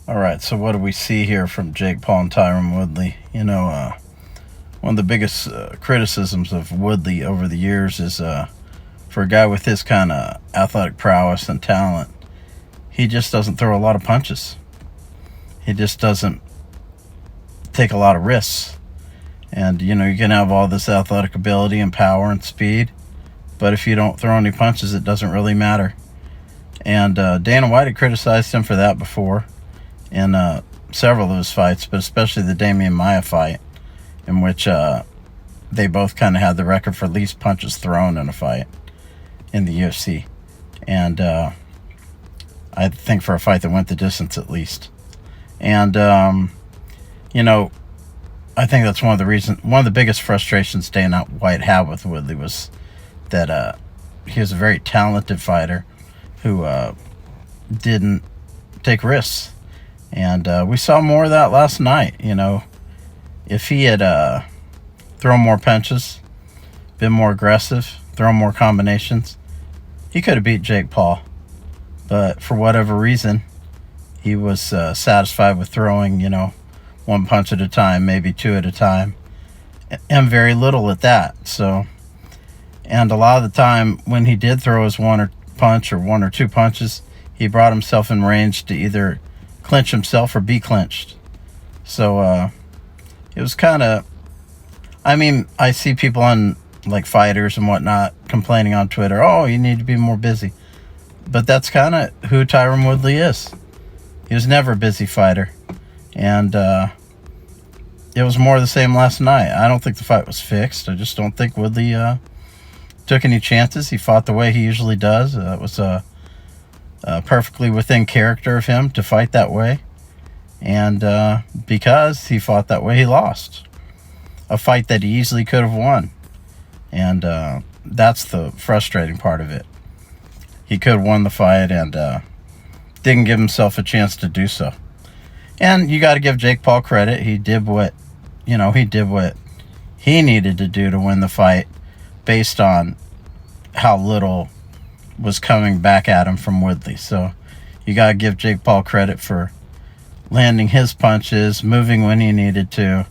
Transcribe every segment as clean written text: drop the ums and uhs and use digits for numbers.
All right, so what do we see here from Jake Paul and Tyron Woodley? One of the biggest criticisms of Woodley over the years is for a guy with his kind of athletic prowess and talent, he just doesn't throw a lot of punches. He just doesn't take a lot of risks. And, you can have all this athletic ability and power and speed, but if you don't throw any punches, it doesn't really matter. And Dana White had criticized him for that before in several of his fights, but especially the Damian Maia fight, in which they both kind of had the record for least punches thrown in a fight in the UFC. And I think for a fight that went the distance at least. And, I think that's one of the biggest frustrations Dana White had with Woodley was that he was a very talented fighter who didn't take risks. And we saw more of that last night. If he had thrown more punches, been more aggressive, thrown more combinations, he could have beat Jake Paul. But for whatever reason, he was satisfied with throwing, one punch at a time, maybe two at a time, and very little at that. So, and a lot of the time when he did throw his one or two punches, he brought himself in range to either clinch himself or be clinched. So it was kind of, I see people on like fighters and whatnot complaining on Twitter, oh, you need to be more busy. But that's kind of who Tyron Woodley is. He was never a busy fighter. And it was more of the same last night. I don't think the fight was fixed. I just don't think Woodley took any chances. He fought the way he usually does. It was perfectly within character of him to fight that way. And because he fought that way, he lost. A fight that he easily could have won. And that's the frustrating part of it. He could have won the fight and didn't give himself a chance to do so. And you got to give Jake Paul credit. He did what he needed to do to win the fight based on how little was coming back at him from Woodley. So you got to give Jake Paul credit for landing his punches, moving when he needed to,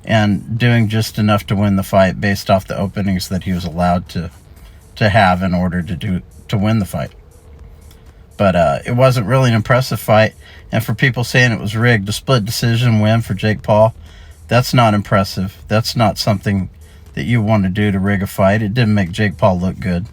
and doing just enough to win the fight based off the openings that he was allowed to have in order to win the fight. But it wasn't really an impressive fight. And for people saying it was rigged, a split decision win for Jake Paul, that's not impressive. That's not something that you want to do to rig a fight. It didn't make Jake Paul look good.